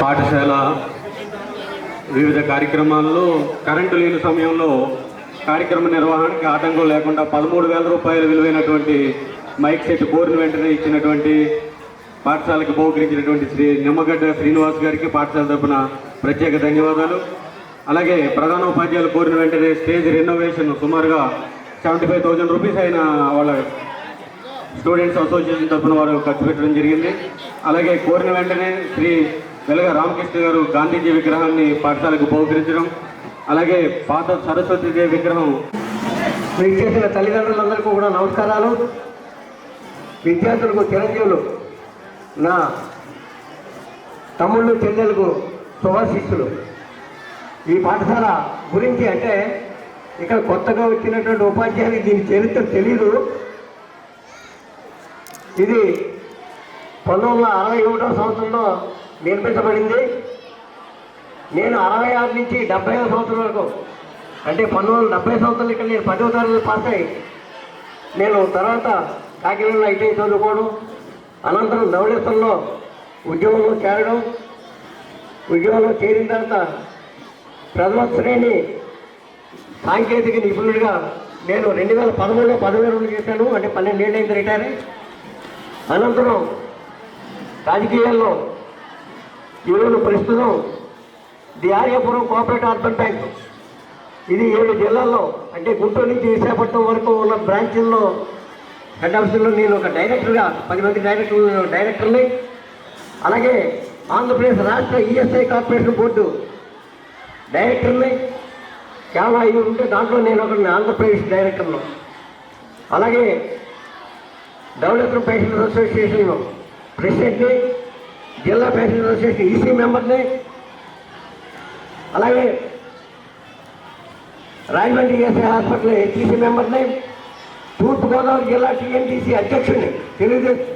పాఠశాల వివిధ కార్యక్రమాల్లో కరెంటు లేని సమయంలో కార్యక్రమ నిర్వహణకి ఆటంకం లేకుండా 13,000 రూపాయలు విలువైనటువంటి మైక్ సెట్ కోరిన వెంటనే ఇచ్చినటువంటి పాఠశాలకు బహుకరించినటువంటి శ్రీ నిమ్మగడ్డ శ్రీనివాస్ గారికి పాఠశాల తరపున ప్రత్యేక ధన్యవాదాలు. అలాగే ప్రధాన ఉపాధ్యాయులు కోరిన వెంటనే స్టేజ్ రెనోవేషన్ సుమారుగా 75,000 రూపీస్ అయిన వాళ్ళ స్టూడెంట్స్ అసోసియేషన్ తరఫున వారు ఖర్చు పెట్టడం జరిగింది. అలాగే కోరిన వెంటనే శ్రీ వెలగ రామకృష్ణ గారు గాంధీజీ విగ్రహాన్ని పాఠశాలకు బహుకరించడం, అలాగే పాత సరస్వతీదేవి విగ్రహం చేసిన తల్లిదండ్రులందరికీ కూడా నమస్కారాలు. విద్యార్థులకు చిరంజీవులు, నా తమ్ముళ్ళు చెల్లెలకు శుభాశీస్సులు. ఈ పాఠశాల గురించి అంటే ఇక్కడ కొత్తగా వచ్చినటువంటి ఉపాధ్యాయులు దీని చరిత్ర తెలీదు. ఇది 1961వ సంవత్సరంలో నిర్మించబడింది. నేను 66 నుంచి 75 సంవత్సరం వరకు, అంటే 1970 సంవత్సరాలు ఇక్కడ నేను 10వ తరగతి పాస్ అయ్యి నేను తర్వాత కాకినాడలో ఐటీ చదువుకోవడం, అనంతరం ధవళేశ్వరంలో ఉద్యోగంలో చేరడం, ఉద్యోగంలో చేరిన తర్వాత ప్రథమ శ్రేణి సాంకేతిక నిపుణుడిగా నేను 2013లో పదవి విరమణ చేశాను. అంటే 12 ఏళ్ళు అయింది రిటైర్ అయ్యి. అనంతరం రాజకీయాల్లో ఈరోజు ప్రస్తుతం the Aryapuram cooperative urban bank, ఇది 7 జిల్లాల్లో అంటే గుంటూరు నుంచి విశాఖపట్నం వరకు ఉన్న బ్రాంచ్ల్లో హెడ్ ఆఫీసులో నేను ఒక డైరెక్టర్గా 10 మంది డైరెక్టర్ని, అలాగే ఆంధ్రప్రదేశ్ రాష్ట్ర ఈఎస్ఐ కార్పొరేషన్ బోర్డు డైరెక్టర్ని, చాలా 5 ఉంటే దాంట్లో నేను ఒకరిని ఆంధ్రప్రదేశ్ డైరెక్టర్ను, అలాగే డెవలప్మెంట్ ప్యాసింజర్ అసోసియేషన్ ప్రెసిడెంట్ని, జిల్లా ప్యాసింజర్ అసోసియేషన్ ఈసీ మెంబర్ని, అలాగే రాజమండ్రి ఈఎస్ఐ హాస్పిటల్ హెచ్ఈసీ మెంబర్ని, తూర్పుగోదావరి జిల్లా టీఎన్టీసీ అధ్యక్షుడిని,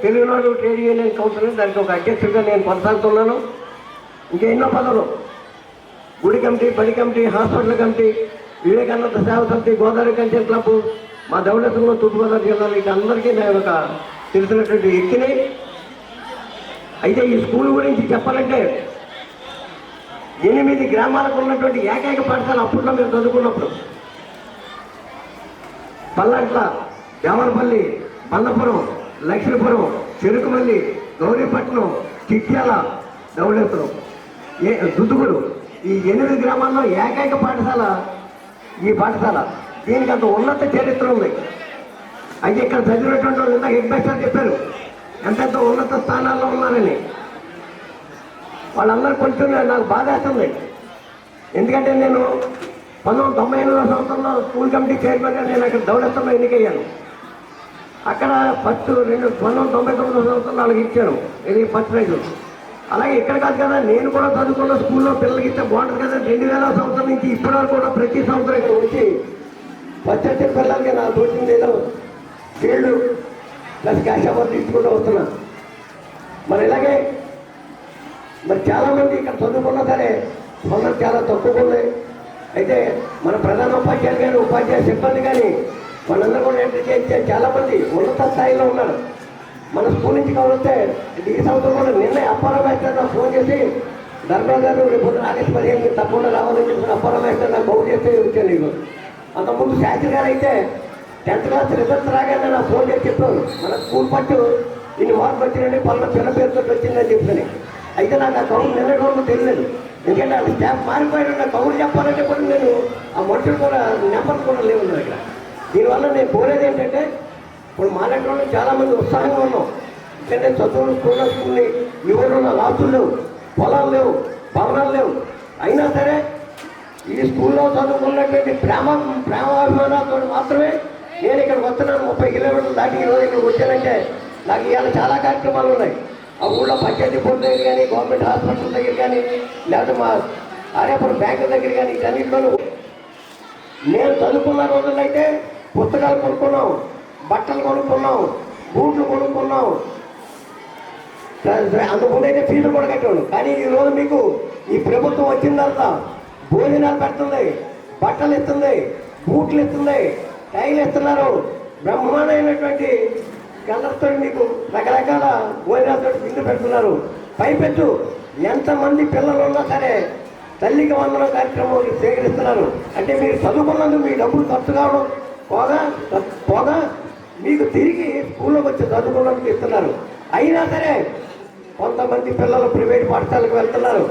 తెలుగునాడు ట్రేడ్ యూనియన్ కౌన్సిల్ దానికి ఒక అధ్యక్షుడిగా నేను కొనసాగుతున్నాను. ఇంకా ఎన్నో పదవులు, గుడి కమిటీ, బడి కమిటీ, హాస్పిటల్ కమిటీ, వివేకానంద సేవ సమితి, గోదావరి కల్చర్ క్లబ్, మా దౌలతంలో తూర్పుగోదావరి జిల్లాలో ఇక అందరికీ నేను ఒక తెలిసినటువంటి వ్యక్తిని. అయితే ఈ స్కూల్ గురించి చెప్పాలంటే 8 గ్రామాలకు ఉన్నటువంటి ఏకైక పాఠశాల అప్పట్లో మేము చదువుకున్నప్పుడు పల్లంట్ల, దేవరపల్లి, పల్లపురం, లక్ష్మీపురం, చెరుకుమల్లి, గౌరీపట్నం, చిట్యాల, దౌళేశ్వరం, దుద్దుగుడు, ఈ 8 గ్రామాల్లో ఏకైక పాఠశాల ఈ పాఠశాల. దీనికి అంత ఉన్నత చరిత్ర ఉంది. అయితే ఇక్కడ చదివినటువంటి వాళ్ళు ఇంత హెడ్ మాస్టర్ చెప్పారు ఎంతెంత ఉన్నత స్థానాల్లో ఉన్నారని. వాళ్ళందరూ కొంచెం నాకు బాధ వేస్తుంది. ఎందుకంటే నేను 1998 సంవత్సరంలో స్కూల్ కమిటీ చైర్మన్గా నేను అక్కడ దౌలతంలో ఎన్నికయ్యాను. అక్కడ ఫస్ట్ 1999 సంవత్సరం వాళ్ళకి ఇచ్చాను, ఇది ఫస్ట్ ప్రైజ్. అలాగే ఇక్కడ కాదు కదా, నేను కూడా చదువుకున్న స్కూల్లో పిల్లలకి ఇస్తే బాగుంటుంది కదా. 2000 సంవత్సరం నుంచి ఇప్పటివరకు కూడా ప్రతి సంవత్సరం ఇక్కడ వచ్చి ఫస్ట్ వచ్చే పిల్లలకి నా తోచింది ఏదో ఫీల్డ్ ప్లస్ క్యాష్ అవార్డు తీసుకుంటూ వస్తున్నా. మరి ఇలాగే మరి చాలామంది ఇక్కడ చదువుకున్నా సరే మొన్న చాలా తక్కువ ఉన్నాయి. అయితే మన ప్రధాన ఉపాధ్యాయులు కానీ ఉపాధ్యాయ సిబ్బంది కానీ వాళ్ళందరూ కూడా ఎంటర్ చేస్తే చాలామంది ఉన్నత స్థాయిలో ఉన్నారు. మన స్కూల్ నుంచి కావాలంటే ఈ సంవత్సరం కూడా నిన్న అప్పారావు మేస్టర్ నాకు ఫోన్ చేసి, ధర్మా గారు రేపు ఆగస్టు 15 తప్పకుండా రావాలని చెప్పిన అప్పారావు మేస్టర్ నాకు బహు చేస్తే వచ్చాను. నీకు అంతకుముందు శాస్త్రి గారు అయితే 10th క్లాస్ రిజల్ట్స్ రాగానే నాకు ఫోన్ చేసి చెప్పారు, మన స్కూల్ పట్టు ఇన్ని మార్కులు వచ్చినండి, పనుల పిల్ల పేరుతో వచ్చిందని చెప్పని. అయితే నాకు ఆ కౌలు నిన్న రోజు తెలియలేదు. ఎందుకంటే అది స్టాఫ్ మారిపోయాడు. నాకు కౌలు చెప్పాలంటే కూడా నేను ఆ మనుషులు కూడా నెంబర్లు కూడా లేవు నా దగ్గర. దీనివల్ల నేను కోరేది ఏంటంటే, ఇప్పుడు మా దగ్గర చాలామంది ఉత్సాహంగా ఉన్నాం. ఎందుకంటే చదువులు స్కూల్ని ఈ ఊళ్ళో లాభులు లేవు, పొలాలు లేవు, భవనాలు లేవు. అయినా సరే ఈ స్కూల్లో చదువుకున్నటువంటి ప్రేమాభిమానాలతో మాత్రమే నేను ఇక్కడికి వస్తున్నాను. 30 కిలోమీటర్లు దాటి ఈరోజు ఇక్కడికి వచ్చానంటే నాకు ఇవాళ చాలా కార్యక్రమాలు ఉన్నాయి. ఆ ఊళ్ళో పంచాయతీ బోర్డు దగ్గర కానీ, గవర్నమెంట్ హాస్పిటల్ దగ్గర కానీ, లేకపోతే మా ఆర్యాపురం బ్యాంకుల దగ్గర కానీ, ఇటన్నింటిలోనూ నేను చదువుకున్న రోజుల్లో అయితే పుస్తకాలు కొనుక్కున్నాం, బట్టలు కొనుక్కున్నాం, బూట్లు కొనుక్కున్నాం, అందుకుంటే అయితే ఫీజులు కూడా కట్టాను. కానీ ఈరోజు మీకు ఈ ప్రభుత్వం వచ్చిన తర్వాత భోజనాలు పెడుతుంది, బట్టలు ఇస్తుంది, బూట్లు ఇస్తుంది, టైలు ఇస్తున్నారు, బ్రహ్మాండమైనటువంటి కలర్తో మీకు రకరకాల భోజనాలతో విందు పెడుతున్నారు. పైపెచ్చు ఎంతమంది పిల్లలు ఉన్నా సరే తల్లికి వందనం కార్యక్రమం స్వీకరిస్తున్నారు. అంటే మీరు చదువుకున్నందుకు మీ డబ్బులు ఖర్చు కావడం పోగా మీకు తిరిగి స్కూల్లోకి వచ్చి చదువుకున్నందుకు ఇస్తున్నారు. అయినా సరే కొంతమంది పిల్లలు ప్రైవేట్ పాఠశాలకు వెళ్తున్నారు.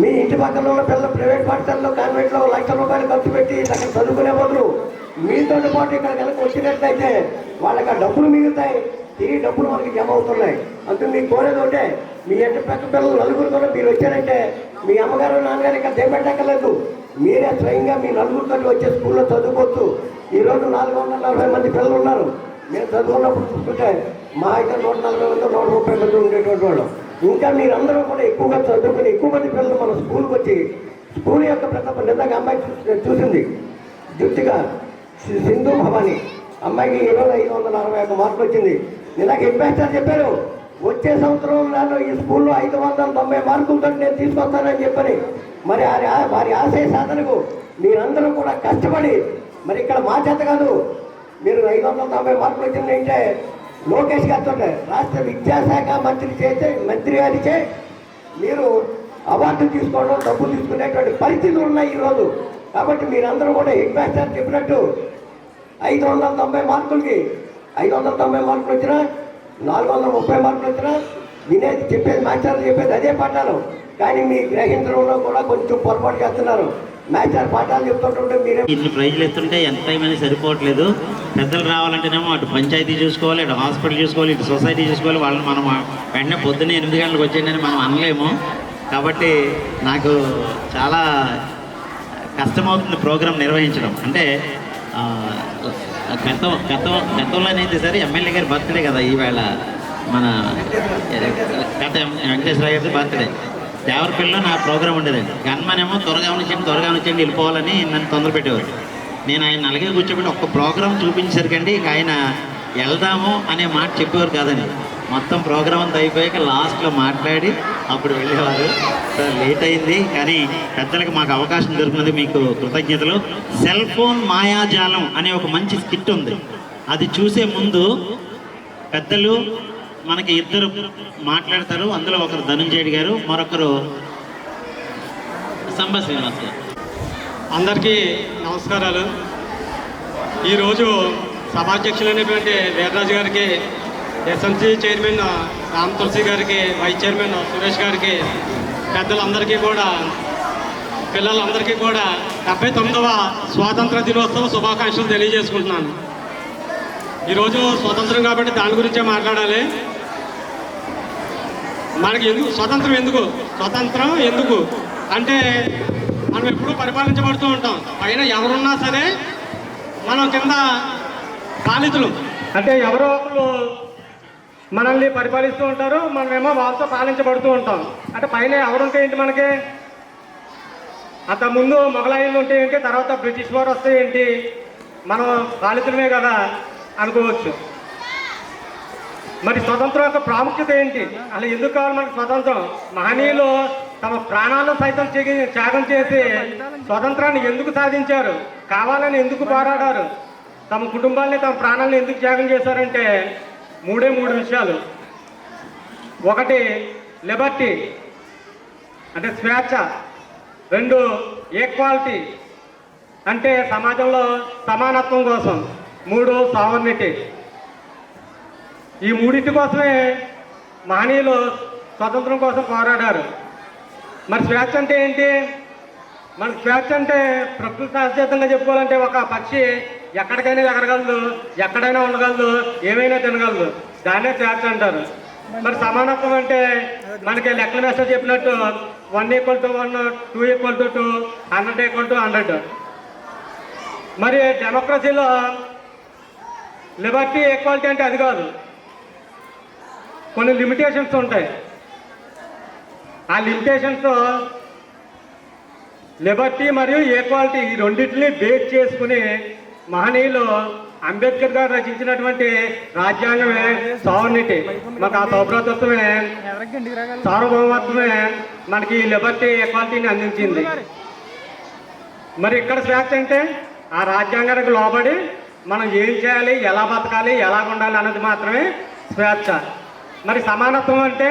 మీ ఇంటి పక్కన ఉన్న పిల్లలు ప్రైవేట్ పాఠశాలలో కాన్వెంట్లో ₹1,00,000 ఖర్చు పెట్టి అక్కడ చదువుకునే బదులు మీతో పాటు ఇక్కడ కనుక వచ్చినట్లయితే వాళ్ళకి ఆ డబ్బులు మిగులుతాయి, తిరిగి డబ్బులు మనకి జమ అవుతున్నాయి. అందుకు మీకు కోరేది ఒకటే, మీ ఇంటి పక్క పిల్లలు నలుగురు కూడా మీరు వచ్చారంటే మీ అమ్మగారు నాన్నగారు ఇక్కడ దేపెట్టక్కర్లేదు, మీరే స్వయంగా మీ నలుగురితో వచ్చే స్కూల్లో చదువుకోవచ్చు. ఈరోజు 440 మంది పిల్లలు ఉన్నారు. మేము చదువుకున్నప్పుడు చూసుకుంటే మా అయితే 140 మంది 130 మంది ఉండేటువంటి వాళ్ళు. ఇంకా మీరందరూ కూడా ఎక్కువగా చదువుకుని ఎక్కువ మంది పిల్లలు మన స్కూల్కి వచ్చి స్కూల్ యొక్క ప్రతాపం నిజంగా అమ్మాయి చూసింది జుట్టుగా సింధు భవాని అమ్మాయికి 561 మార్కులు వచ్చింది. నిజంగా ఇన్వెస్టర్ చెప్పారు వచ్చే సంవత్సరం నేను ఈ స్కూల్లో 590 మార్కులతో నేను తీసుకొస్తానని చెప్పని. మరి వారి ఆశయ సాధనకు మీరందరూ కూడా కష్టపడి మరి ఇక్కడ మా చేత కాదు, మీరు 590 మార్కులు వచ్చిందంటే లోకేష్ గారితో రాష్ట్ర విద్యాశాఖ మంత్రి గారిచే మీరు అవార్డు తీసుకోవడం డబ్బులు తీసుకునేటువంటి పరిస్థితులు ఉన్నాయి ఈరోజు. కాబట్టి మీరందరూ కూడా హెడ్ మాస్టర్ చెప్పినట్టు 590 మార్కులకి 590 మార్కులు వచ్చినా 430 మార్కులు వచ్చినా వినేది చెప్పేది మాస్టర్లు చెప్పేది అదే పాఠాలు. కానీ మీ గ్రహించడంలో కూడా కొంచెం పొరపాటు చేస్తున్నారు. మాస్టర్ పాఠాలు చెప్తుంటుంటే మీరే ఇన్ని ప్రైజ్లు ఎత్తుంటే ఎంత టైమైనా సరిపోవట్లేదు. పెద్దలు రావాలంటేనేమో అటు పంచాయతీ చూసుకోవాలి, ఇటు హాస్పిటల్ చూసుకోవాలి, ఇటు సొసైటీ చూసుకోవాలి. వాళ్ళని మనం వెంటనే పొద్దున్నే 8 గంటలకు వచ్చేయండి మనం అనలేము. కాబట్టి నాకు చాలా కష్టమవుతుంది ప్రోగ్రాం నిర్వహించడం. అంటే గతంలో అయితే సరే ఎమ్మెల్యే గారి బర్త్డే కదా ఈవేళ, మన గత వెంకటేశ్వర గారి బర్త్డే. దేవరపల్లిలో నా ప్రోగ్రాం ఉండేదండి. గన్మనేమో త్వరగా వచ్చేయండి వెళ్ళిపోవాలని నన్ను తొందర పెట్టేవారు. నేను ఆయన అలాగే కూర్చోబెట్టి ఒక్క ప్రోగ్రాం చూపించేసరికండి ఇక ఆయన వెళ్దాము అనే మాట చెప్పేవారు కాదండి. మొత్తం ప్రోగ్రాం అంతా అయిపోయాక లాస్ట్లో మాట్లాడి అప్పుడు వెళ్ళేవారు. సార్ లేట్ అయింది కానీ పెద్దలకు మాకు అవకాశం దొరికినది మీకు కృతజ్ఞతలు. సెల్ ఫోన్ మాయాజాలం అనే ఒక మంచి స్కిట్ ఉంది. అది చూసే ముందు పెద్దలు మనకి 2 మాట్లాడతారు. అందులో ఒకరు ధనుంజయుడు గారు, మరొకరు సంబ శ్రీనివాస్ గారు. అందరికీ నమస్కారాలు. ఈరోజు సభాధ్యక్షులైనటువంటి వీర్రాజు గారికి, ఎస్ఎంసీ చైర్మన్ రామ్ తులసి గారికి, వైస్ చైర్మన్ సురేష్ గారికి, పెద్దలందరికీ కూడా పిల్లలందరికీ కూడా 79వ స్వాతంత్ర దినోత్సవ శుభాకాంక్షలు తెలియజేసుకుంటున్నాను. ఈరోజు స్వతంత్రం కాబట్టి దాని గురించే మాట్లాడాలి. మనకి స్వతంత్రం ఎందుకు అంటే మనం ఎప్పుడూ పరిపాలించబడుతూ ఉంటాం. పైన ఎవరున్నా సరే మనం కింద పాలితులు, అంటే ఎవరో ఒకరు మనల్ని పరిపాలిస్తూ ఉంటారు, మనమేమో వాళ్ళతో పాలించబడుతూ ఉంటాం. అంటే పైన ఎవరుంటే ఏంటి, మనకి అంతకుముందు మొఘలాయిలు ఉంటే ఏంటి, తర్వాత బ్రిటిష్ వారు వస్తే ఏంటి, మనం పాలితులమే కదా అనుకోవచ్చు. మరి స్వతంత్రం యొక్క ప్రాముఖ్యత ఏంటి, అసలు ఎందుకు కావాలి మనకు స్వతంత్రం? మహనీయులు తమ ప్రాణాలను సైతం త్యాగం చేసి స్వతంత్రాన్ని ఎందుకు సాధించారు, కావాలని ఎందుకు పోరాడారు, తమ కుటుంబాన్ని తమ ప్రాణాలను ఎందుకు త్యాగం చేశారంటే 3 విషయాలు. ఒకటి లిబర్టీ అంటే స్వేచ్ఛ, 2 ఈక్వాలిటీ అంటే సమాజంలో సమానత్వం కోసం, 3 సావర్నిటీ. ఈ 3 కోసమే మహనీయులు స్వతంత్రం కోసం పోరాడారు. మరి స్వేచ్ఛ అంటే ఏంటి? మన స్వేచ్ఛ అంటే ప్రకృతి సహజంగా చెప్పుకోవాలంటే ఒక పక్షి ఎక్కడికైనా ఎగరగలదు, ఎక్కడైనా ఉండగలదు, ఏమైనా తినగలదు, దాన్నే స్వేచ్ఛ అంటారు. మరి సమానత్వం అంటే మనకి లెక్కల మేస్టర్ చెప్పినట్టు 1 = 1, 2 = 2, 100 = 100. మరి డెమోక్రసీలో లిబర్టీ ఈక్వాలిటీ అంటే అది కాదు, కొన్ని లిమిటేషన్స్ ఉంటాయి. ఆ లిమిటేషన్స్ లిబర్టీ మరియు ఈక్వాలిటీ ఈ రెండింటిని బేస్ చేసుకుని మహనీయులు అంబేద్కర్ గారు రచించినటువంటి రాజ్యాంగమే సావర్నిటీ. మాకు ఆ సౌభ్రతత్వమే సార్వభౌమత్వమే మనకి లిబర్టీ ఈక్వాలిటీని అందించింది. మరి ఇక్కడ స్వేచ్ఛ అంటే ఆ రాజ్యాంగానికి లోబడి మనం ఏం చేయాలి, ఎలా బతకాలి, ఎలా ఉండాలి అన్నది మాత్రమే స్వేచ్ఛ. మరి సమానత్వం అంటే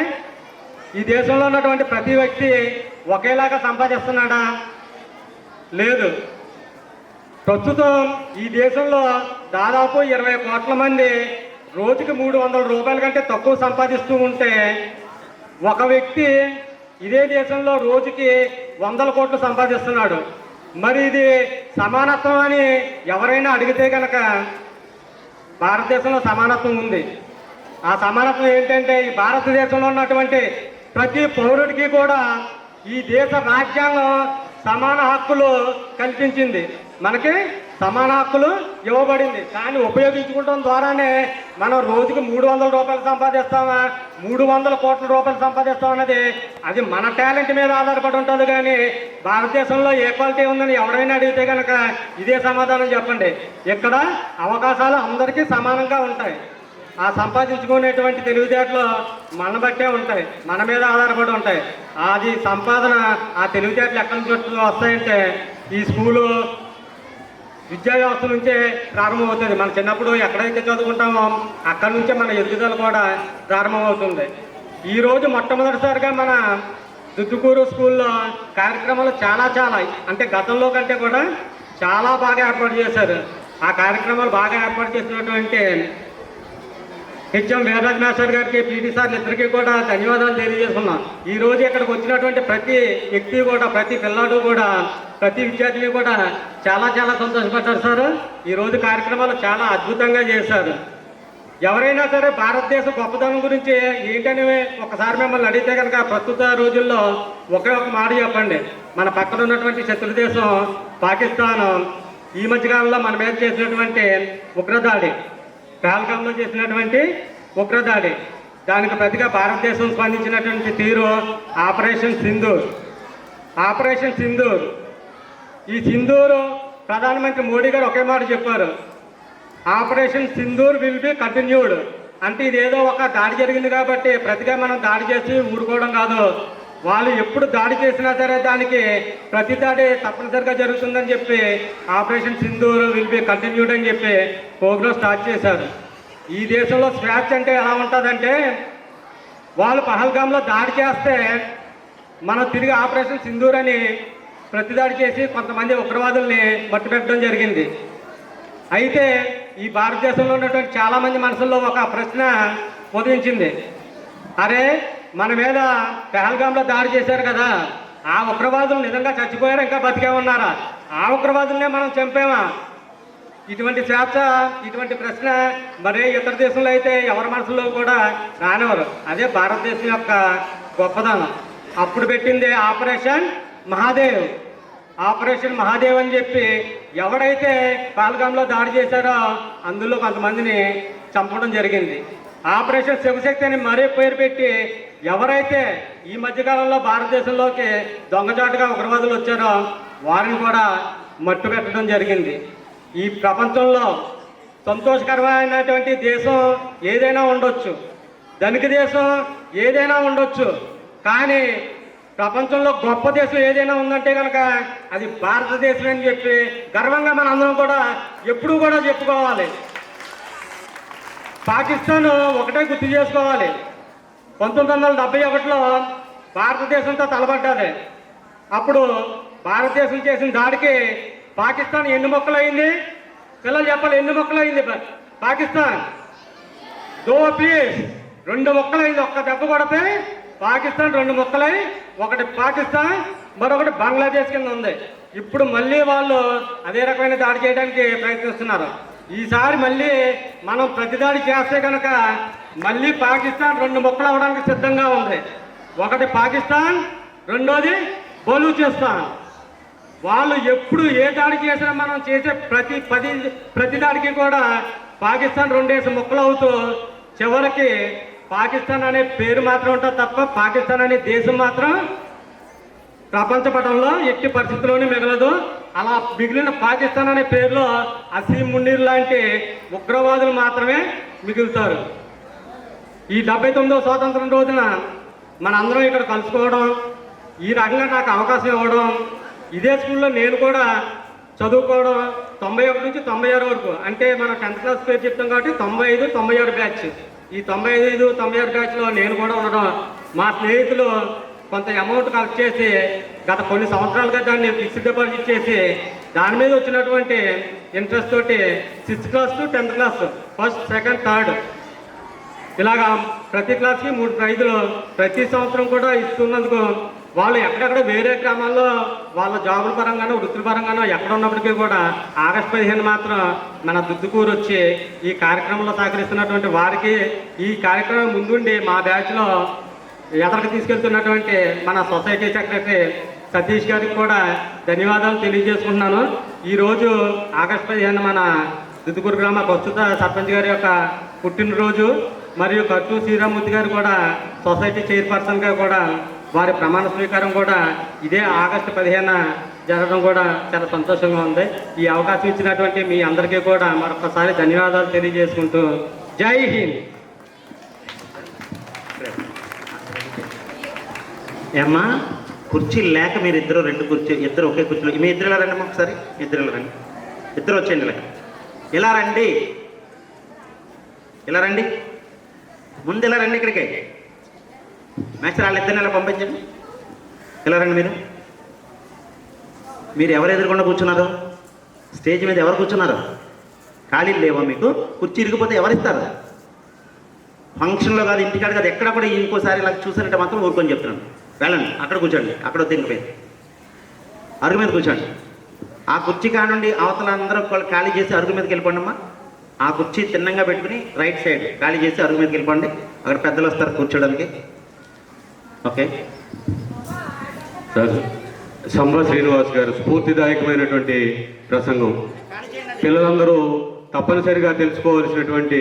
ఈ దేశంలో ఉన్నటువంటి ప్రతి వ్యక్తి ఒకేలాగా సంపాదిస్తున్నాడా? లేదు. ప్రస్తుతం ఈ దేశంలో దాదాపు 20 కోట్ల మంది రోజుకి 300 రూపాయల కంటే తక్కువ సంపాదిస్తూ ఉంటే, ఒక వ్యక్తి ఇదే దేశంలో రోజుకి 100 కోట్లు సంపాదిస్తున్నాడు. మరి ఇది సమానత్వం అని ఎవరైనా అడిగితే కనుక భారతదేశంలో సమానత్వం ఉంది. ఆ సమానత్వం ఏంటంటే, ఈ భారతదేశంలో ఉన్నటువంటి ప్రతి పౌరుడికి కూడా ఈ దేశ రాజ్యాంగం సమాన హక్కులు కల్పించింది. మనకి సమాన హక్కులు ఇవ్వబడింది. కానీ ఉపయోగించుకోవడం ద్వారానే మనం రోజుకి 300 రూపాయలు సంపాదిస్తామా, 300 కోట్ల రూపాయలు సంపాదిస్తాం అన్నది అది మన టాలెంట్ మీద ఆధారపడి ఉంటుంది. కానీ భారతదేశంలో ఈక్వాలిటీ ఉందని ఎవరైనా అడిగితే కనుక ఇదే సమాధానం చెప్పండి. ఇక్కడ అవకాశాలు అందరికీ సమానంగా ఉంటాయి. ఆ సంపాదించుకునేటువంటి తెలివితేటలు మన బట్టే ఉంటాయి, మన మీద ఆధారపడి ఉంటాయి. అది సంపాదన, ఆ తెలివితేటలు ఎక్కడి నుంచి వస్తాయంటే ఈ స్కూలు విద్యా వ్యవస్థ నుంచే ప్రారంభమవుతుంది. మన చిన్నప్పుడు ఎక్కడైతే చదువుకుంటామో అక్కడి నుంచే మన ఎదుగుదల కూడా ప్రారంభమవుతుంది. ఈరోజు మొట్టమొదటిసారిగా మన దుద్దుకూరు స్కూల్లో కార్యక్రమాలు చాలా అంటే గతంలో కంటే కూడా చాలా బాగా ఏర్పాటు చేశారు. ఆ కార్యక్రమాలు బాగా ఏర్పాటు చేసినటువంటి హెచ్ఎం వీరరాజ్ మాస్టర్ గారికి, పీటీ సార్లు ఇద్దరికీ కూడా ధన్యవాదాలు తెలియజేస్తున్నాం. ఈ రోజు ఇక్కడికి వచ్చినటువంటి ప్రతి వ్యక్తి కూడా, ప్రతి పిల్లాడు కూడా, ప్రతి విద్యార్థిని కూడా చాలా సంతోషపడ్డారు సార్. ఈరోజు కార్యక్రమాలు చాలా అద్భుతంగా చేశారు. ఎవరైనా సరే భారతదేశ గొప్పతనం గురించి ఏంటని ఒకసారి మిమ్మల్ని అడిగితే కనుక ప్రస్తుత రోజుల్లో ఒకే ఒక మాట చెప్పండి. మన పక్కన ఉన్నటువంటి శత్రు దేశం పాకిస్తాన్ ఈ మధ్యకాలంలో మన మీద చేసినటువంటి ఉగ్రదాడి, పహల్గాంలో చేసినటువంటి ఉగ్రదాడి, దానికి ప్రతిగా భారతదేశం స్పందించినటువంటి తీరు ఆపరేషన్ సింధూర్. ఈ సింధూరు ప్రధానమంత్రి మోడీ గారు ఒకే మాట చెప్పారు, operation Sindoor will be continued. అంటే ఇదేదో ఒక దాడి జరిగింది కాబట్టి ప్రతిగా మనం దాడి చేసి ఊరుకోవడం కాదు. వాళ్ళు ఎప్పుడు దాడి చేసినా సరే దానికి ప్రతి దాడి తప్పనిసరిగా జరుగుతుందని చెప్పి operation Sindoor will be continued అని చెప్పి ప్రోగ్రామ్ స్టార్ట్ చేశారు. ఈ దేశంలో స్వేచ్ఛ అంటే ఎలా ఉంటుందంటే, వాళ్ళు పహల్గాంలో దాడి చేస్తే మనం తిరిగి ఆపరేషన్ సింధూర్ అని ప్రతిదాడి చేసి కొంతమంది ఉగ్రవాదుల్ని మట్టుపెట్టడం జరిగింది. అయితే ఈ భారతదేశంలో ఉన్నటువంటి చాలామంది మనసుల్లో ఒక ప్రశ్న ఉదయించింది, అరే మన మీద పహల్గాంలో దాడి చేశారు కదా, ఆ ఉగ్రవాదులు నిజంగా చచ్చిపోయారా, ఇంకా బతికే ఉన్నారా? ఆ ఉగ్రవాదులనే మనం చంపేమా? ఇటువంటి స్వేచ్ఛ, ఇటువంటి ప్రశ్న మరి ఇతర దేశంలో అయితే ఎవరి మనసులో కూడా రానివ్వరు. అదే భారతదేశం యొక్క గొప్పదనం. అప్పుడు పెట్టింది ఆపరేషన్ మహాదేవ్ అని చెప్పి ఎవడైతే పహల్గాంలో దాడి చేశారో అందులో కొంతమందిని చంపడం జరిగింది. ఆపరేషన్ శివశక్తి అని మరీ పేరు పెట్టి ఎవరైతే ఈ మధ్యకాలంలో భారతదేశంలోకి దొంగచాటుగా ఉగ్రవాదులు వచ్చారో వారిని కూడా మట్టు పెట్టడం జరిగింది. ఈ ప్రపంచంలో సంతోషకరమైనటువంటి దేశం ఏదైనా ఉండొచ్చు, ధనిక దేశం ఏదైనా ఉండొచ్చు, కానీ ప్రపంచంలో గొప్ప దేశం ఏదైనా ఉందంటే కనుక అది భారతదేశం అని చెప్పి గర్వంగా మన అందరం కూడా ఎప్పుడూ కూడా చెప్పుకోవాలి. పాకిస్తాన్ ఒకటే గుర్తు చేసుకోవాలి, 1971లో భారతదేశంతో తలపడ్డది. అప్పుడు భారతదేశం చేసిన దాడికి పాకిస్తాన్ ఎన్ని మొక్కలైంది? పిల్లలు చెప్పాలి, ఎన్ని మొక్కలైంది పాకిస్తాన్? 2 పీస్, 2 మొక్కలైంది. ఒక్క దెబ్బ కొడితే పాకిస్తాన్ 2 మొక్కలై, ఒకటి పాకిస్తాన్, మరొకటి బంగ్లాదేశ్ కింద ఉంది. ఇప్పుడు మళ్ళీ వాళ్ళు అదే రకమైన దాడి చేయడానికి ప్రయత్నిస్తున్నారు. ఈసారి మళ్ళీ మనం ప్రతిదాడి చేస్తే కనుక మళ్ళీ పాకిస్తాన్ 2 మొక్కలు అవ్వడానికి సిద్ధంగా ఉంది. ఒకటి పాకిస్తాన్, రెండోది బలూచిస్తాన్. వాళ్ళు ఎప్పుడు ఏ దాడి చేసినా మనం చేసే ప్రతి దాడికి కూడా పాకిస్తాన్ 2 మొక్కలు అవుతూ చివరికి పాకిస్తాన్ అనే పేరు మాత్రం ఉంటుంది తప్ప పాకిస్తాన్ అనే దేశం మాత్రం ప్రపంచ పటంలో ఎట్టి పరిస్థితుల్లోనే మిగలదు. అలా మిగిలిన పాకిస్తాన్ అనే పేరులో అసీం మున్నీర్ లాంటి ఉగ్రవాదులు మాత్రమే మిగులుతారు. ఈ 79వ స్వాతంత్రం రోజున మనందరం ఇక్కడ కలుసుకోవడం, ఈ రకంగా నాకు అవకాశం ఇవ్వడం, ఇదే స్కూల్లో నేను కూడా చదువుకోవడం 91 నుంచి 96 వరకు, అంటే మన 10th క్లాస్ పేరు చెప్తాం కాబట్టి 95, 96 బ్యాచ్. ఈ 95, 96 బ్యాచ్లో నేను కూడా ఉండడం మా స్నేహితులు కొంత అమౌంట్ కలెక్ట్ చేసి గత కొన్ని సంవత్సరాలుగా దాన్ని ఫిక్స్డ్ డిపాజిట్ చేసి దాని మీద వచ్చినటువంటి ఇంట్రెస్ట్ తోటి 6th class to 10th class first, second, third ఇలాగా ప్రతి క్లాస్కి 3 ప్రైజులు ప్రతి సంవత్సరం కూడా ఇస్తున్నందుకు వాళ్ళు ఎక్కడెక్కడ వేరే గ్రామాల్లో వాళ్ళ జాబుల పరంగానో వృత్తుల పరంగానో ఎక్కడ ఉన్నప్పటికీ కూడా ఆగస్టు 15 మాత్రం మన దుద్దుకూరు వచ్చి ఈ కార్యక్రమంలో సహకరిస్తున్నటువంటి వారికి ఈ కార్యక్రమం ముందుండి మా బ్యాచ్లో ఎదరికి తీసుకెళ్తున్నటువంటి మన సొసైటీ సెక్రటరీ సతీష్ గారికి కూడా ధన్యవాదాలు తెలియజేసుకుంటున్నాను. ఈరోజు ఆగస్టు 15 మన దుద్దుకూరు గ్రామ ప్రస్తుత సర్పంచ్ గారి యొక్క పుట్టినరోజు మరియు కట్టు శ్రీరామూర్తి గారు కూడా సొసైటీ చైర్పర్సన్గా కూడా వారి ప్రమాణ స్వీకారం కూడా ఇదే ఆగస్టు 15 జరగడం కూడా చాలా సంతోషంగా ఉంది. ఈ అవకాశం ఇచ్చినటువంటి మీ అందరికీ కూడా మరొకసారి ధన్యవాదాలు తెలియజేసుకుంటూ జై హింద్. ఏమ్మా కుర్చీలు లేక మీరు ఇద్దరు 2 కుర్చీ, ఇద్దరు ఒకే కుర్చీలో, మీ ఇద్దరు ఇలా రండి ఒకసారి, ఇద్దరు ఇలా రండి, ఇద్దరు వచ్చేయండి ఇలా రండి, ఇలా రండి, ముందు ఇలా రండి ఇక్కడికి. మాస్టర్ వాళ్ళిద్దరిని ఇలా పంపించండి, ఇలా రండి. మీరు ఎవరు ఎదురుకుండా కూర్చున్నారు? స్టేజ్ మీద ఎవరు కూర్చున్నారు? ఖాళీలు లేవా మీకు? కుర్చీ ఇరిగిపోతే ఎవరిస్తారు? ఫంక్షన్లో కాదు, ఇంటికాడ కాదు, ఎక్కడ కూడా ఇంకోసారి ఇలా చూసారంటే మాత్రం ఊరుకొని చెప్తున్నాను. వెళ్ళండి, అక్కడ కూర్చోండి, అక్కడ దింకపోయింది అరుగు మీద కూర్చోండి. ఆ కుర్చీ కానుండి అవతల అందరూ ఖాళీ చేసి అరుగు మీదకి వెళ్ళిపోండి అమ్మా. ఆ కుర్చీ తిన్నంగా పెట్టుకుని రైట్ సైడ్ ఖాళీ చేసి అరుగు మీదకి వెళ్ళిపోండి. అక్కడ పెద్దలు వస్తారు కూర్చోడానికి. ఓకే సార్, సంబ శ్రీనివాస్ గారు స్ఫూర్తిదాయకమైనటువంటి ప్రసంగం. పిల్లలందరూ తప్పనిసరిగా తెలుసుకోవాల్సినటువంటి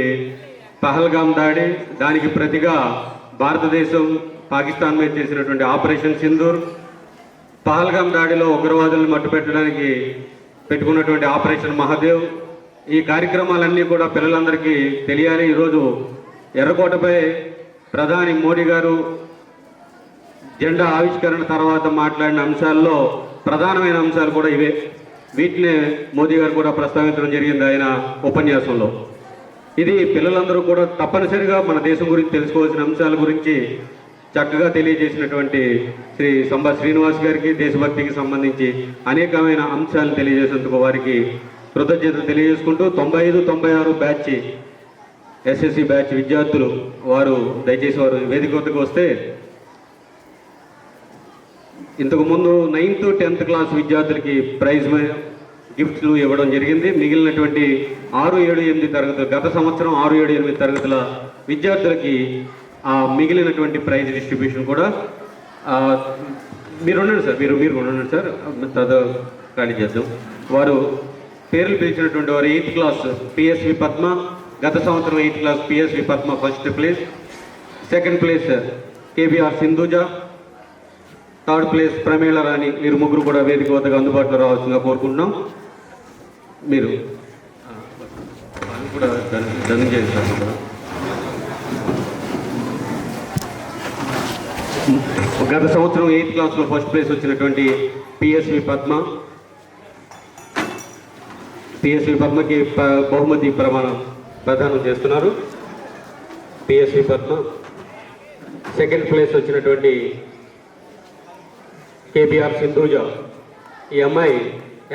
పహల్గాం దాడి, దానికి ప్రతిగా భారతదేశం పాకిస్తాన్ మీద చేసినటువంటి ఆపరేషన్ సింధూర్, పహల్గాం దాడిలో ఉగ్రవాదులను మట్టుపెట్టడానికి పెట్టుకున్నటువంటి ఆపరేషన్ మహాదేవ్, ఈ కార్యక్రమాలన్నీ కూడా పిల్లలందరికీ తెలియాలి. ఈరోజు ఎర్రకోటపై ప్రధాని మోడీ గారు జెండా ఆవిష్కరణ తర్వాత మాట్లాడిన అంశాల్లో ప్రధానమైన అంశాలు కూడా ఇవే. వీటినే మోదీ గారు కూడా ప్రస్తావించడం జరిగింది ఆయన ఉపన్యాసంలో. ఇది పిల్లలందరూ కూడా తప్పనిసరిగా మన దేశం గురించి తెలుసుకోవాల్సిన అంశాల గురించి చక్కగా తెలియజేసినటువంటి శ్రీ సంబ శ్రీనివాస్ గారికి దేశభక్తికి సంబంధించి అనేకమైన అంశాలు తెలియజేసేందుకు వారికి కృతజ్ఞతలు తెలియజేసుకుంటూ 95-96 బ్యాచ్ ఎస్ఎస్సి బ్యాచ్ విద్యార్థులు వారు దయచేసి వారు వేదిక వద్దకు వస్తే, ఇంతకుముందు 9th, 10th క్లాస్ విద్యార్థులకి ప్రైజ్ గిఫ్ట్లు ఇవ్వడం జరిగింది. మిగిలినటువంటి 6, 7, 8 తరగతులు, గత సంవత్సరం 6, 7, 8 తరగతుల విద్యార్థులకి మిగిలినటువంటి ప్రైజ్ డిస్ట్రిబ్యూషన్ కూడా మీరు ఉండండి సార్, మీరు ఉండండి సార్, ఖాళీ చేద్దాం. వారు పేర్లు పిలిచినటువంటి వారు 8th క్లాస్ పిఎస్వి పద్మ, గత సంవత్సరం 8th class P S V Padma first place, second place K B R Sindhuja, third place Pramela Rani. మీరు ముగ్గురు కూడా వేదిక వద్దకు అందుబాటులో రావాల్సిందిగా కోరుకుంటున్నాం. మీరు కూడా ధనం చేయండి సార్. గత సంవత్సరం 8th క్లాస్లో ఫస్ట్ ప్లేస్ వచ్చినటువంటి పిఎస్వి పద్మకి బహుమతి ప్రదానం చేస్తున్నారు. పిఎస్వి పద్మ. సెకండ్ ప్లేస్ వచ్చినటువంటి కేబిఆర్ సింధూజ, ఈ అమ్మాయి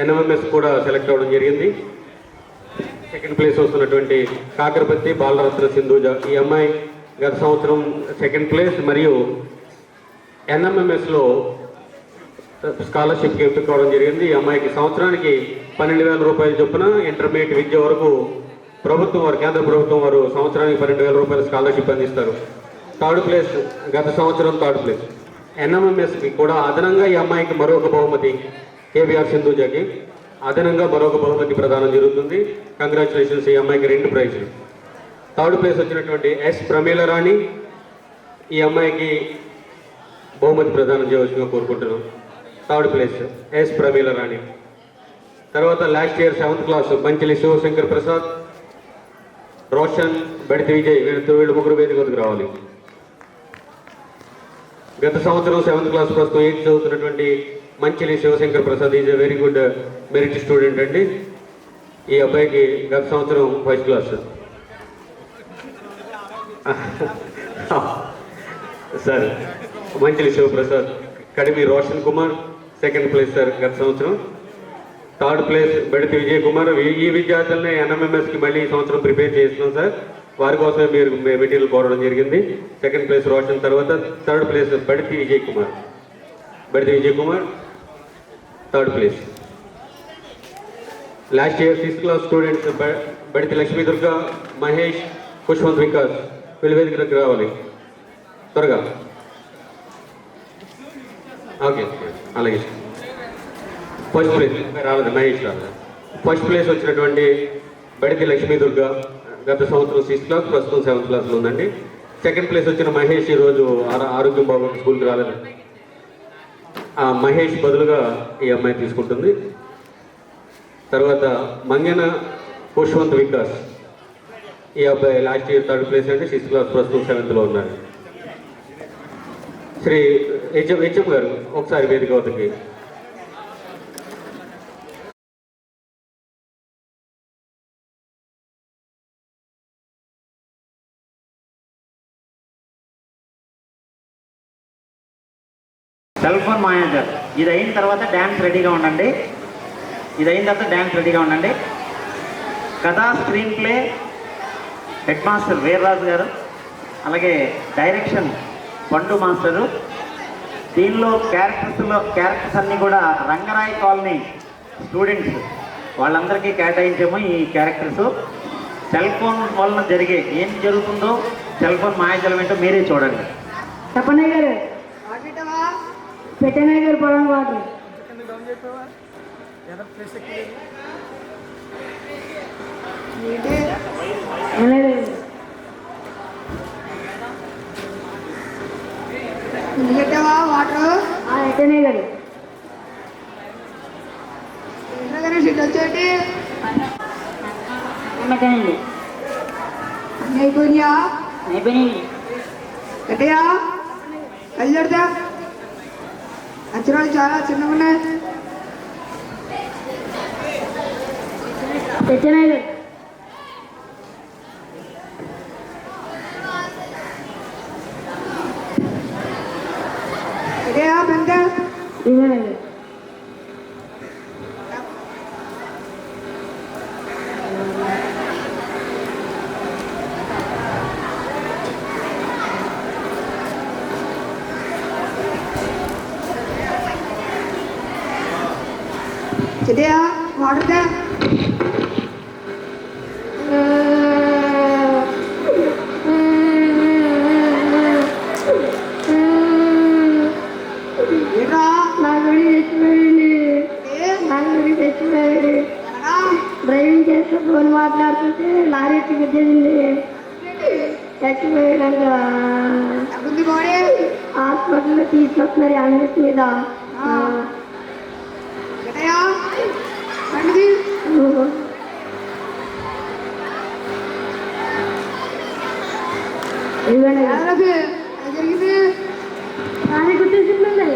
ఎన్ఎంఎంఎస్ కూడా సెలెక్ట్ అవ్వడం జరిగింది. సెకండ్ ప్లేస్ వస్తున్నటువంటి కాకరపత్తి బాలరత్న సింధూజ, ఈ అమ్మాయి గత సంవత్సరం సెకండ్ ప్లేస్ మరియు ఎన్ఎంఎంఎస్లో స్కాలర్షిప్ గిఫ్ట్ కావడం జరిగింది. ఈ అమ్మాయికి సంవత్సరానికి 12,000 రూపాయల చొప్పున ఇంటర్మీడియట్ విద్య వరకు ప్రభుత్వం వారు, కేంద్ర ప్రభుత్వం వారు సంవత్సరానికి 12,000 రూపాయల స్కాలర్షిప్ అందిస్తారు. థర్డ్ ప్లేస్ గత సంవత్సరం థర్డ్ ప్లేస్. ఎన్ఎంఎంఎస్కి కూడా అదనంగా ఈ అమ్మాయికి మరొక బహుమతి, కేబిఆర్ సింధూజకి అదనంగా మరొక బహుమతి ప్రదానం జరుగుతుంది. కంగ్రాచులేషన్స్, ఈ అమ్మాయికి 2 ప్రైజులు. థర్డ్ ప్లేస్ వచ్చినటువంటి ఎస్ ప్రమేళ రాణి, ఈ అమ్మాయికి బహుమతి ప్రదానం చేయవలసిందిగా కోరుకుంటున్నాం. Third place S Pramela Rani. తర్వాత last year 7th class Panchali Shivashankar Prasad, Roshan, Baditi Vijay, వీళ్ళు ముగ్గురు వేదిక వద్దకు రావాలి. గత సంవత్సరం 7th క్లాస్ ప్రస్తుతం 8th చదువుతున్నటువంటి Manchili Shivashankar Prasad is a very good merit student అండి. ఈ అబ్బాయికి గత సంవత్సరం first class. Sir Manchili Shivaprasad, Kadimi Roshan Kumar second place sir గత సంవత్సరం. Third place Bedati Vijay Kumar. ఈ విద్యార్థులనే ఎన్ఎంఎంఎస్కి మళ్ళీ ఈ సంవత్సరం ప్రిపేర్ చేస్తున్నాం సార్. వారి కోసమే మీరు మెటీరియల్ కోరడం జరిగింది. సెకండ్ ప్లేస్ రోషన్, తర్వాత third place Bedati Vijay Kumar. Third place. Last year 6th class students Bedati Lakshmi Durga, Mahesh, Pushpanth Vikas వీళ్ళు వేదిక దగ్గర రావాలి త్వరగా. ఓకే అలాగే. ఫస్ట్ ప్లేస్ రాలేదు, మహేష్ రాలేదు. ఫస్ట్ ప్లేస్ వచ్చినటువంటి బడితి లక్ష్మీ దుర్గా గత సంవత్సరం 6th క్లాస్, ప్రస్తుతం 7th క్లాస్లో ఉందండి. సెకండ్ ప్లేస్ వచ్చిన మహేష్ ఈరోజు ఆరోగ్యం బాగుంది, స్కూల్కి రాలేదు. ఆ మహేష్ బదులుగా ఈ అమ్మాయి తీసుకుంటుంది. తర్వాత మంగెన పుష్పంత్ వికాస్, ఈ అబ్బాయి లాస్ట్ ఇయర్ 3rd ప్లేస్ అండి, 6th క్లాస్, ప్రస్తుతం 7th ఉన్నారు. శ్రీ హెచ్ఎం గారు ఒకసారి వేదిక వద్దకి. Cell phone manager. ఇది అయిన తర్వాత డ్యాన్స్ రెడీగా ఉండండి. కథా screen play head master Veerraju గారు, అలాగే డైరెక్షన్ పండు మాస్టరు. దీనిలో క్యారెక్టర్స్ అన్నీ కూడా రంగరాయ్ కాలనీ స్టూడెంట్స్ వాళ్ళందరికీ కేటాయించాము ఈ క్యారెక్టర్స్. సెల్ ఫోన్ వలన ఏం జరుగుతుందో, సెల్ ఫోన్ మాయాజలం ఏంటో మీరే చూడండి. చెప్పనయ్య గారు, పెట్టనయ్య గారు పొలం వాటర్ వాటర్ పెట్టనయ్య గారు సీట్ వచ్చేటి పెట్టనండి అయిపోయినాయా? అయిపోయినాయి. ఎట్టయా కళ్ళెడతా అక్షరాలు చాలా చిన్నగా ఉన్నాయి. పెట్టనయ్య గారు ఎట్టయా పెద్ద ఇవ్వనయ్య గారు ఎట్టయా వాటర్ ఏంట్రా నా గుడి తెచ్చిపోయాడు. డ్రైవింగ్ చేస్తూ ఫోన్ మాట్లాడుతుంటే లారీ గుద్దేసింది, చచ్చిపోయాడు. ఎక్కడుంది బాడీ? హాస్పిటల్లో తీసుకొస్తున్నారు అంబులెన్స్ మీద. ఎట్టయా రండి. ఇవ్వండి గారు. ఎవరది? అది జరిగింది. లారీ గుద్దేసిందండి.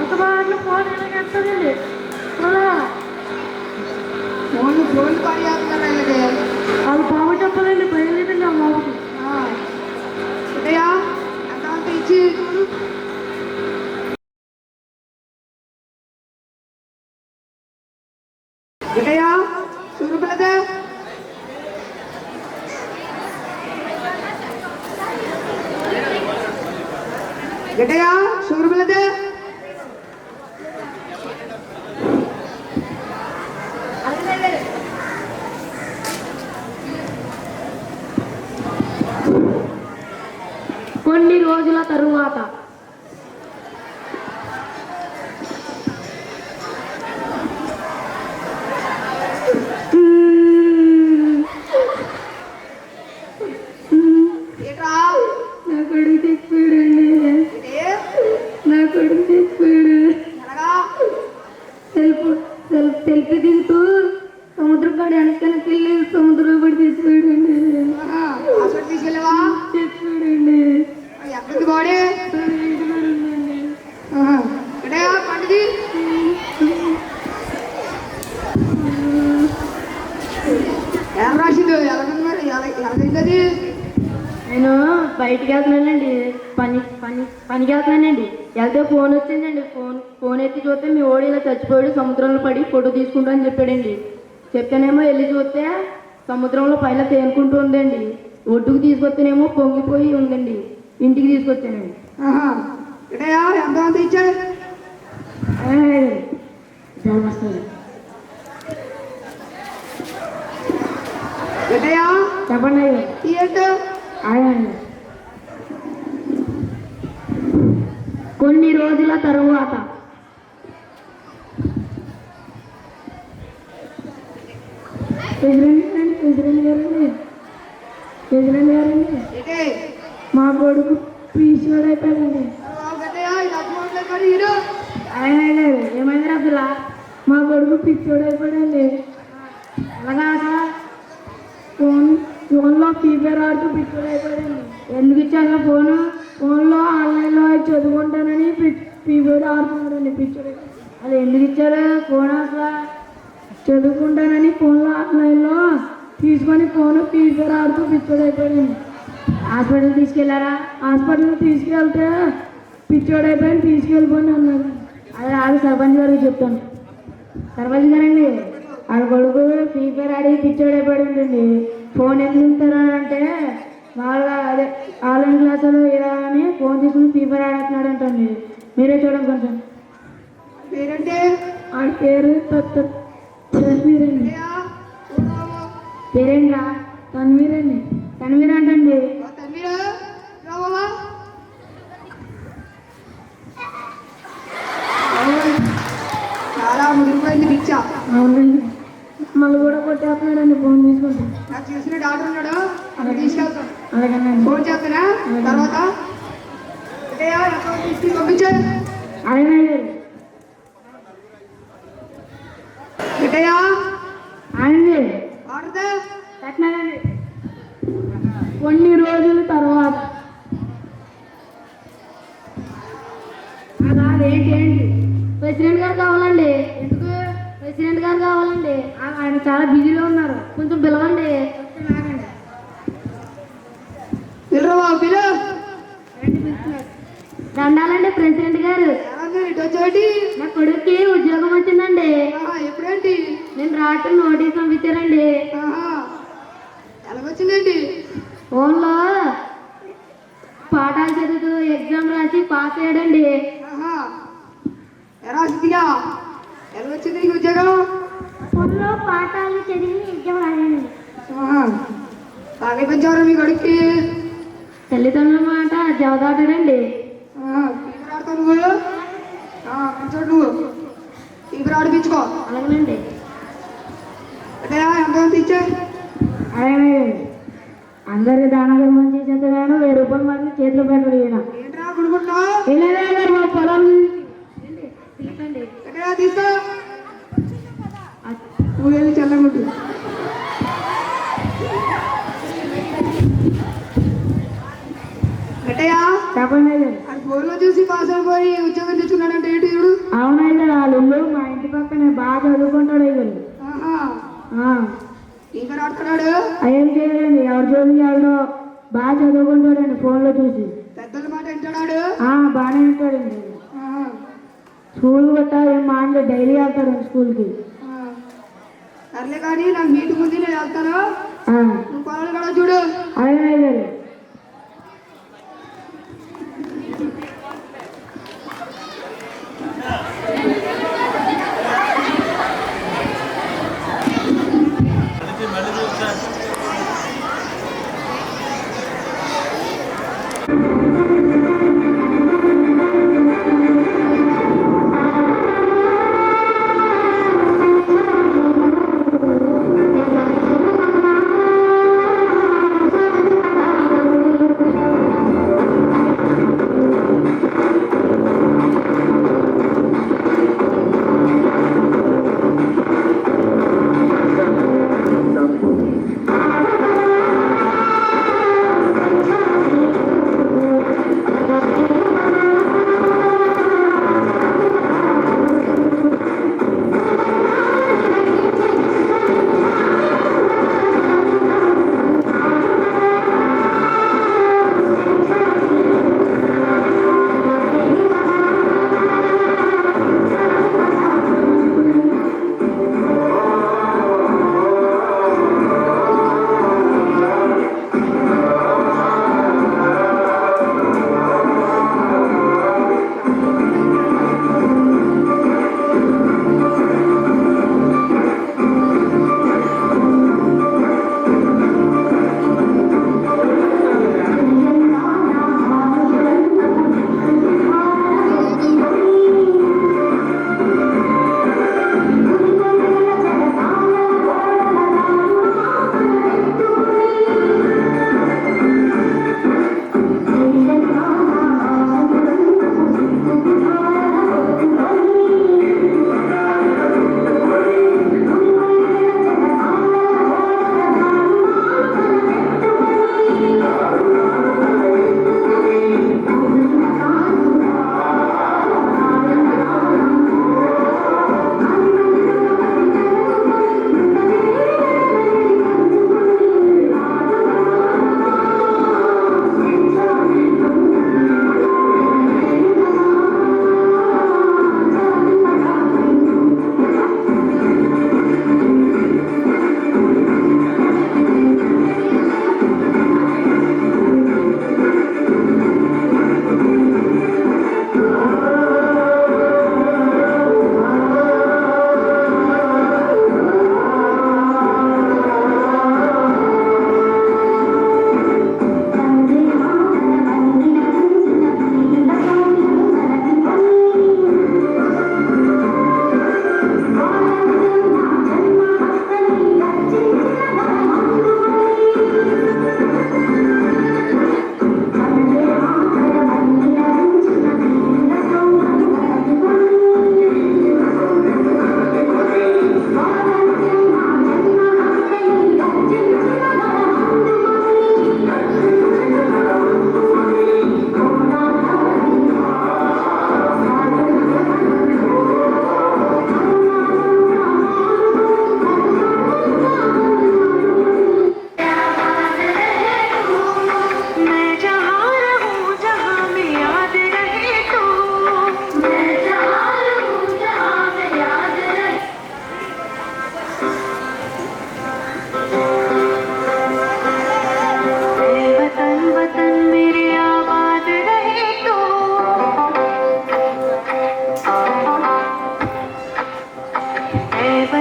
ఒక బాగా ఫోన్ ఎలాగేస్తాడండి. ఫోన్ పని చేస్తున్నారు వీళ్ళకి. వాళ్ళు బాబు చెప్పాలండి, బయలుదేరండి ఆ బాబుకి. ఎట్టయా ఎంత ఇచ్చి చూడు. ఎట్టయా చూడు పిల్లదే. ఎట్టయా షుగర్ పిల్లదే. కొన్ని రోజుల తరువాత ఏంట్రా నా కొడుకు తెచ్చిపోయాడండి. ఏ? నా కొడుకు తెచ్చిపోయాడు. ఎలాగా? సెల్ఫీ దిగుతూ సముద్రం కాడ వెనకనకి వెళ్ళి సముద్రంలో పడి తెచ్చిపోయాడండి. హాస్పిటల్ తీసుకెళ్ళావా? తెచ్చిపోయాడండి. ఎక్కడుంది బాడీ? ఇంటిలో ఉందండి. ఎట్టయా పండుది. ఏం రాసింది? ఎలాగైంది అది? నేను బయటికి వెళ్తున్నానండి, పనికి వెళ్తున్నానండి. వెళ్తే ఫోన్ వచ్చిందండి. ఫోన్ ఎత్తి చూస్తే మీ ఓడి ఇలా చచ్చిపోయాడు, సముద్రంలో పడి ఫోటో తీసుకుంటా అని చెప్పాడండి. చెప్తేనేమో వెళ్ళి చూస్తే సముద్రంలో పైన తేనుకుంటూ ఉందండి. ఒడ్డుకు తీసుకొస్తేనేమో పొంగిపోయి ఉందండి. ఇంటికి తీసుకొచ్చానండి. ఆహా. ఇక్కడయా ఎంతమంది ఇచ్చారు? ధర్మస్థలం. ఇక్కడయా చెప్పండి అయ్యా. ఏంటో ఆయన కొన్ని రోజుల తరువాత ప్రెసిడెంట్ గారండి ఏంటి? మా కొడుకు పీసీవాడు అయిపోయాడండి. ఇక్కడయా ఇది అర్థమవుతుంది కానీ ఈడు ఆయన గారు ఏమైంది అసలు మా కొడుకు పిచ్చోడు అయిపోయాడండి. అలాగా సార్ ఫోన్లో ఫ్రీ ఫైర్ ఆడుతూ పిచ్చోడు అయిపోయాడండి. ఎందుకు ఇచ్చాక ఫోన్లో ఆన్లైన్లో చదువుకుంటానని ఫ్రీ ఫైర్ ఆడుతున్నాడండి పిచ్చోడు. అది ఎందుకు ఇచ్చారు ఫోన్? అసలు చదువుకుంటానని ఫోన్లో ఆన్లైన్లో తీసుకొని ఫోన్ ఫ్రీ ఫైర్ ఆడుతూ పిచ్చోడు అయిపోయాడండి. హాస్పిటల్ తీసుకెళ్లారా? హాస్పిటల్కి తీసుకెళ్తే పిచ్చోడు అయిపోయి తీసుకెళ్ళిపోండి అన్నారు. అది ఆడు సర్పంచ్ గారికి చెప్తాను. సర్పంచ్ గారండి ఆడ కొడుకు ఫ్రీ ఫైర్ ఆడి పిచ్చోడు అయిపోయాడండి. ఫోన్ ఎందుకు ఇస్తారంటే మామూలుగా అదే ఆన్లైన్ క్లాసులు ఇలా అని ఫోన్ తీసుకుని ఫ్రీ ఫైర్ ఆడుతున్నాడు అంటండి. మీరే చూడండి కొంచెం. పేరంటే ఆడ పేరు తన్వీరండి. పేరేంట్రా? తన్వీరండి. తన్వీర్ అంటండి. తన్వీరు రావా? చాలా ముదిరిపోయింది పిచ్చ. అవునండి. మళ్ళీ కూడా కొట్టేస్తున్నాడండి ఫోన్ తీసుకుంటే. నాకు చూసిన డాక్టర్ ఉన్నాడు, అక్కడ తీసుకెళ్తాను. అలాగేనండి. ఫోన్ చేస్తానా తర్వాత తీసుకుని పంపించారు. అలాగే ఇటయా అండి. ఆడతా కట్టినానండి. కొన్ని రోజుల తర్వాత ఏంటి ప్రెసిడెంట్ గారు కావాలండి. ఎందుకు ప్రెసిడెంట్ గారు కావాలండి? ఆయన చాలా బిజీలో ఉన్నారు, కొంచెం పిలవండి. పిల్లరా పిల్ల దండాలండి ప్రెసిడెంట్ గారు. ఇటు వచ్చేటి నా కొడుక్కి ఉద్యోగం వచ్చిందండి. ఎప్పుడేంటి? నేను రాత్రి నోటీస్ పంపించారండి. ఎలాగొచ్చిందేంటి? ఫోన్లో పాఠాలు చదువుతూ ఎగ్జామ్ రాసి పాస్ అయ్యాడండి. ఎలా వచ్చిందిగా? ఎలాగొచ్చింది నీకు ఉద్యోగం? ఫోన్లో పాఠాలు చదివి ఎగ్జామ్ రాయండి. బాగా పెంచారు మీ కొడుక్కి. తల్లిదండ్రుల మాట జవదాటాడండి. ఫీవర్ ఆడతావు నువ్వు? పెంచాడు నువ్వు. ఫీవర్ ఆడిపించుకో. అలాగేనండి. అంటే ఎంతమంది ఇచ్చా? అలాగే అందరికి దానాలు మంచి చేస్తున్నాను. 1000 రూపాయలు మాత్రం చేతిలో పెట్టాడు ఈయన. ఏంట్రా కొనుక్కుంటున్నావు? మా పొలం తీసుకో. నువ్వు వెళ్ళి చల్లగుంటు. గట్టయ్యా చెప్పండి. అది ఫోన్లో చూసి పాస్ అయిపోయి ఉద్యోగం తెచ్చుకున్నాడంటే ఏంటి చూడు. అవునైతే వాళ్ళు మా ఇంటి పక్కనే బాగా చదువుకుంటాడు. ఇవ్వండి ఇంకా ఆడుతున్నాడు. ఏం చేయలేండి, ఎవరు చదువు ఎవడో బాగా చదువుకుంటాడండి ఫోన్లో చూసి. పెద్దల మాట వింటాడు. బాగానే ఉంటాడండి. స్కూల్ గట్టా ఏం మాట డైలీ వెళ్తాడండి స్కూల్కి. సర్లే కానీ నాకు మీటింగ్ ఉంది, నేను వెళ్తాను. నువ్వు పొలాలు కూడా చూడు. అలాగే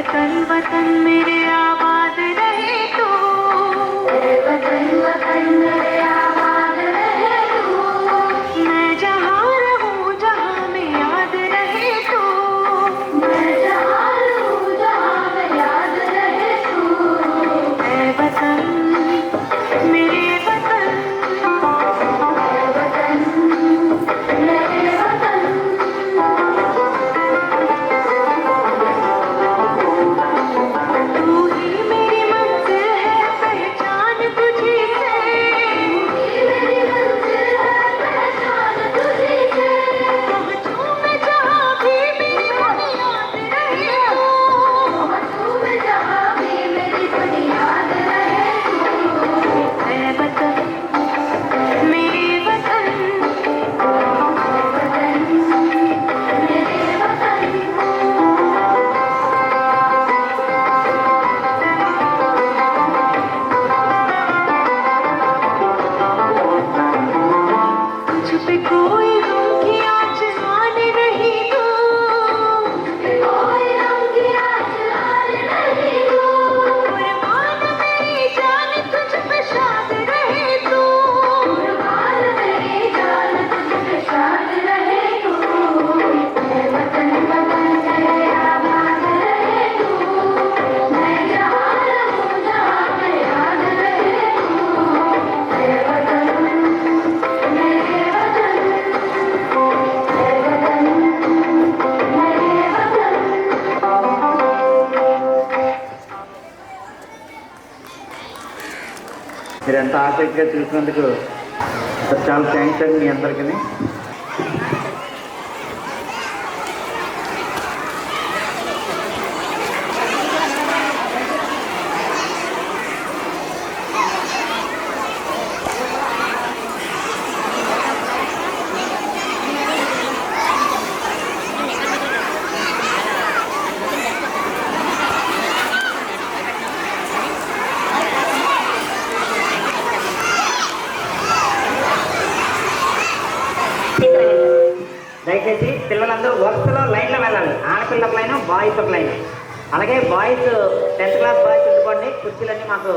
वतन वतन मेरे आबाद रहे तू, वतन वतन मेरे आबाद रहे तू, मैं जहाँ रहूँ जहाँ में याद रहे तू, मैं जहाँ रहूँ जहाँ में याद रहे तू, ऐ वतन मेरे वतन, वतन मेरे वतन। तू ही मेरी मंजिल है पहचान तुझी से, मेरी मंजिल है पहचान तुझी से, पहुँचूं मैं जहाँ भी मेरी बुनियाद रहे तू, पहुँचूं मैं जहाँ भी मेरी बुनियाद रहे तू, ऐ वतन मेरे वतन, वतन मेरे वतन। तुझ पे कोई गम की आँच आने नहीं दूँ, कोई गम की आँच आने नहीं दूँ, कुर्बान मेरी जान तुझ पे शाद रहे तू, कुर्बान मेरी जान तुझ पे शाद रहे तू, ऐ वतन वतन मेरे आबाद रहे तू, मैं जहाँ रहूँ जहाँ में याद रहे तू, ऐ वतन मेरे वतन, ऐ वतन मेरे वतन। మీరు ఎంత ఆసక్తిగా చూసినందుకు చాలా థ్యాంక్స్ అండి మీ అందరికీ. దయచేసి పిల్లలందరూ వరుసలో లైన్లో వెళ్ళాలి. ఆడపిల్లల లైన్, బాయ్స్ ఒక లైన్. అలాగే బాయ్స్ 10th క్లాస్ బాయ్స్ ఉండుకోండి, కుర్చీలన్నీ మాకు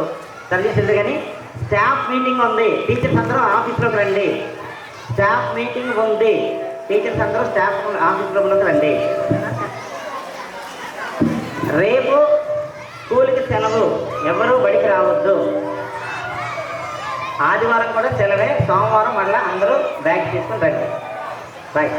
సర్వీస్ కానీ. స్టాఫ్ మీటింగ్ ఉంది, టీచర్స్ అందరూ ఆఫీస్లోకి రండి. స్టాఫ్ మీటింగ్ ఉంది, టీచర్స్ అందరూ స్టాఫ్ ఆఫీస్లోకి రండి. రేపు స్కూల్కి సెలవు, ఎవరూ బడికి రావద్దు. ఆదివారం కూడా సెలవే, సోమవారం మళ్ళీ అందరూ బ్యాగ్ తీసుకుని రండి. బాయ్.